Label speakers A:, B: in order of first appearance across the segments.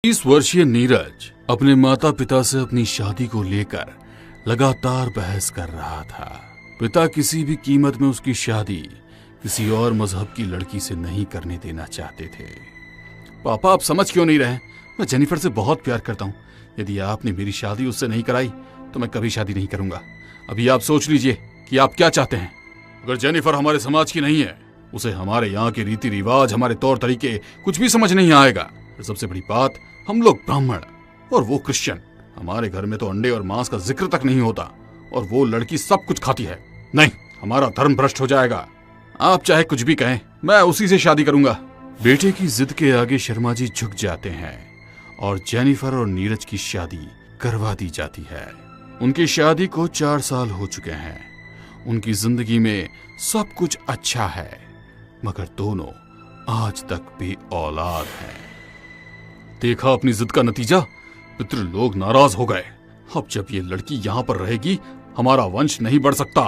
A: 20 वर्षीय नीरज अपने माता पिता से अपनी शादी को लेकर लगातार बहस कर रहा था। पिता किसी भी कीमत में उसकी शादी किसी और मजहब की लड़की से नहीं करने देना चाहते थे। पापा, आप समझ क्यों नहीं रहे? मैं जेनिफर से बहुत प्यार करता हूँ। यदि आपने मेरी शादी उससे नहीं कराई तो मैं कभी शादी नहीं करूंगा। अभी आप सोच लीजिए कि आप क्या चाहते हैं। अगर जेनिफर हमारे समाज की नहीं है, उसे हमारे यहाँ के रीति रिवाज, हमारे तौर तरीके कुछ भी समझ नहीं आएगा। सबसे बड़ी बात, हम लोग ब्राह्मण और वो क्रिश्चियन। हमारे घर में तो अंडे और मांस का जिक्र तक नहीं होता और वो लड़की सब कुछ खाती है। नहीं, हमारा धर्म भ्रष्ट हो जाएगा। आप चाहे कुछ भी कहें, मैं उसी से शादी करूंगा। बेटे की जिद के आगे शर्मा जी झुक जाते हैं और जेनिफर और नीरज की शादी करवा दी जाती है। उनकी शादी को 4 साल हो चुके हैं। उनकी जिंदगी में सब कुछ अच्छा है, मगर दोनों आज तक बे औलाद हैं। देखा अपनी जिद का नतीजा? पितृ लोग नाराज हो गए। अब जब ये लड़की यहाँ पर रहेगी, हमारा वंश नहीं बढ़ सकता।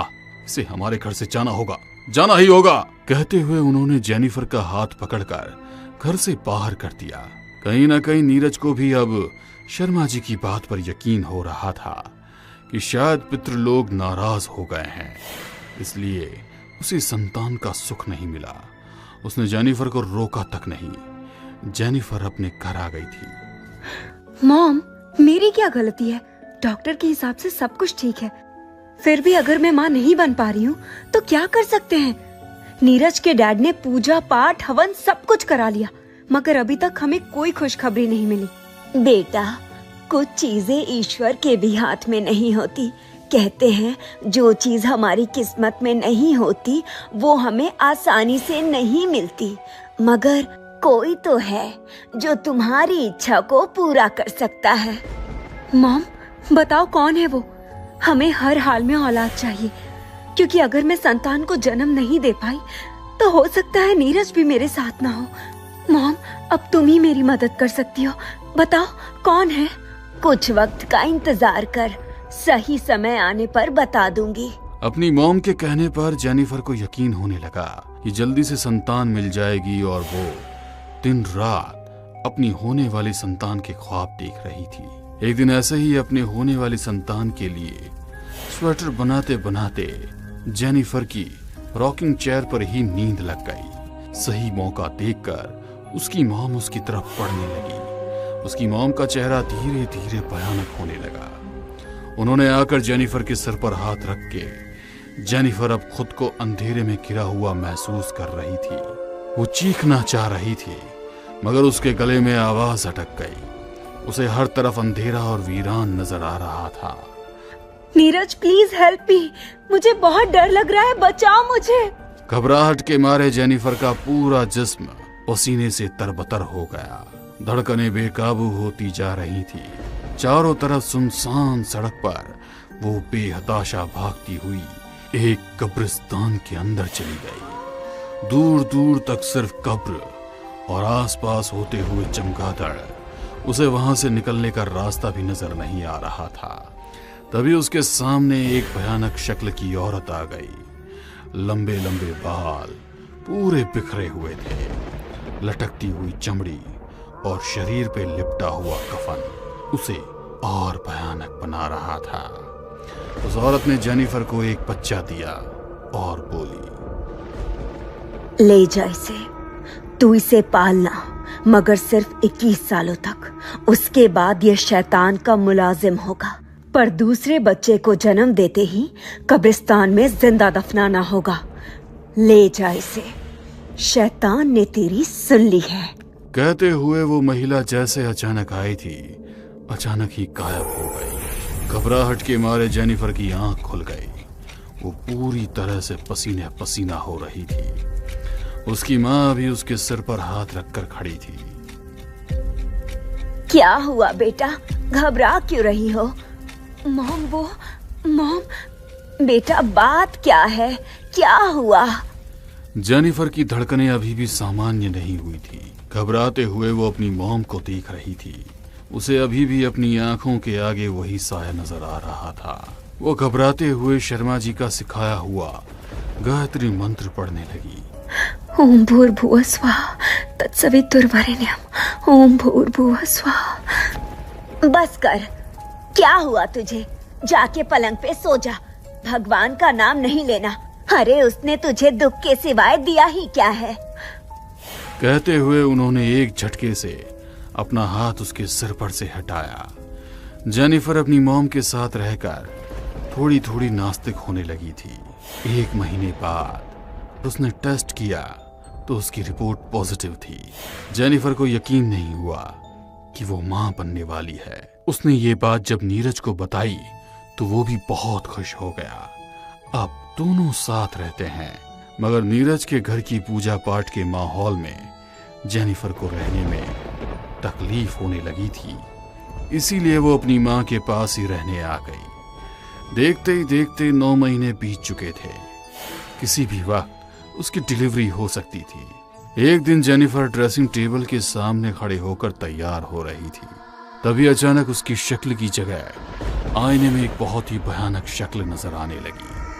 A: इसे हमारे घर से जाना होगा, जाना ही होगा। कहते हुए उन्होंने जेनिफर का हाथ पकड़कर घर से बाहर कर दिया। कहीं ना कहीं नीरज को भी अब शर्मा जी की बात पर यकीन हो रहा था कि शायद पितृलोक नाराज हो गए हैं, इसलिए उसे संतान का सुख नहीं मिला। उसने जेनिफर को रोका तक नहीं। जेनिफर अपने घर आ गई थी।
B: मॉम, मेरी क्या गलती है? डॉक्टर के हिसाब से सब कुछ ठीक है। फिर भी अगर मैं माँ नहीं बन पा रही हूँ तो क्या कर सकते हैं? नीरज के डैड ने पूजा पाठ हवन सब कुछ करा लिया, मगर अभी तक हमें कोई खुशखबरी नहीं मिली।
C: बेटा, कुछ चीजें ईश्वर के भी हाथ में नहीं होती। कहते हैं जो चीज हमारी किस्मत में नहीं होती वो हमें आसानी से नहीं मिलती, मगर कोई तो है जो तुम्हारी इच्छा को पूरा कर सकता है।
B: मॉम, बताओ कौन है वो? हमें हर हाल में औलाद चाहिए, क्योंकि अगर मैं संतान को जन्म नहीं दे पाई तो हो सकता है नीरज भी मेरे साथ ना हो। मॉम, अब तुम ही मेरी मदद कर सकती हो। बताओ कौन है?
C: कुछ वक्त का इंतजार कर, सही समय आने पर बता दूंगी।
A: अपनी मॉम के कहने पर जेनिफर को यकीन होने लगा कि जल्दी से संतान मिल जाएगी और वो दिन रात अपनी होने वाली संतान के ख्वाब देख रही थी। एक दिन ऐसे ही अपने होने वाली संतान के लिए स्वेटर बनाते बनाते जेनिफर की रॉकिंग चेयर पर ही नींद लग गई। सही मौका देखकर उसकी मॉम उसकी तरफ पड़ने लगी। उसकी मॉम का चेहरा धीरे धीरे भयानक होने लगा। उन्होंने आकर जेनिफर के सिर पर हाथ रख के, जेनिफर अब खुद को अंधेरे में घिरा हुआ महसूस कर रही थी। वो चीखना चाह रही थी, मगर उसके गले में आवाज अटक गई। उसे हर तरफ अंधेरा और वीरान नजर आ रहा था।
B: नीरज, प्लीज हेल्प मी, मुझे बहुत डर लग रहा है, बचाओ मुझे।
A: घबराहट के मारे जेनिफर का पूरा जिस्म पसीने से तरबतर हो गया। धड़कनें बेकाबू होती जा रही थी। चारों तरफ सुनसान सड़क पर वो बेहताशा भागती हुई एक कब्रिस्तान के अंदर चली गई। दूर दूर तक सिर्फ कब्र और आसपास होते हुए चमगादड़। उसे वहां से निकलने का रास्ता भी नजर नहीं आ रहा था। तभी उसके सामने एक भयानक शक्ल की औरत आ गई। लंबे लंबे बाल पूरे बिखरे हुए थे, लटकती हुई चमड़ी और शरीर पे लिपटा हुआ कफन उसे और भयानक बना रहा था। उस औरत ने जेनिफर को एक बच्चा दिया और बोली,
C: ले जा इसे, तू इसे पालना, मगर सिर्फ 21 सालों तक। उसके बाद ये शैतान का मुलाजिम होगा, पर दूसरे बच्चे को जन्म देते ही कब्रिस्तान में जिंदा दफनाना होगा। ले जा इसे, शैतान ने तेरी सुन ली है।
A: कहते हुए वो महिला जैसे अचानक आई थी, अचानक ही गायब हो गई। घबराहट के मारे जेनिफर की आंख खुल गई। वो पूरी तरह से पसीने पसीना हो रही थी। उसकी माँ भी उसके सिर पर हाथ रखकर खड़ी थी।
C: क्या हुआ बेटा, घबरा क्यों रही हो?
B: मॉम,
C: बेटा बात क्या है, क्या हुआ?
A: जेनिफर की धड़कनें अभी भी सामान्य नहीं हुई थी। घबराते हुए वो अपनी मॉम को देख रही थी। उसे अभी भी अपनी आंखों के आगे वही साया नजर आ रहा था। वो घबराते हुए शर्मा जी का सिखाया हुआ गायत्री मंत्र पढ़ने लगी।
B: ओम भूर्भुवः स्वः तत्सवितुर्वरेण्यं ओम भूर्भुवः स्वः।
C: बस कर, क्या हुआ तुझे? जाके पलंग पे सो जा, भगवान का नाम नहीं लेना। अरे उसने तुझे दुख के सिवाय दिया ही क्या है?
A: कहते हुए उन्होंने एक झटके से अपना हाथ उसके सिर पर से हटाया। जेनिफर अपनी मॉम के साथ रहकर थोड़ी थोड़ी नास्तिक होने लगी थी। 1 महीने बाद उसने टेस्ट किया तो उसकी रिपोर्ट पॉजिटिव थी। जेनिफर को यकीन नहीं हुआ कि वो मां बनने वाली है। उसने ये बात जब नीरज को बताई तो वो भी बहुत खुश हो गया। अब दोनों साथ रहते हैं, मगर नीरज के घर की पूजा पाठ के माहौल में जेनिफर को रहने में तकलीफ होने लगी थी। इसीलिए वो अपनी मां के पास ही रहने आ गई। देखते ही देखते 9 महीने बीत चुके थे। किसी भी वक्त उसकी डिलीवरी हो सकती थी। एक दिन जेनिफर ड्रेसिंग टेबल के सामने खड़े होकर तैयार हो रही थी। तभी अचानक उसकी शक्ल की जगह आईने में एक बहुत ही भयानक शक्ल नजर आने लगी।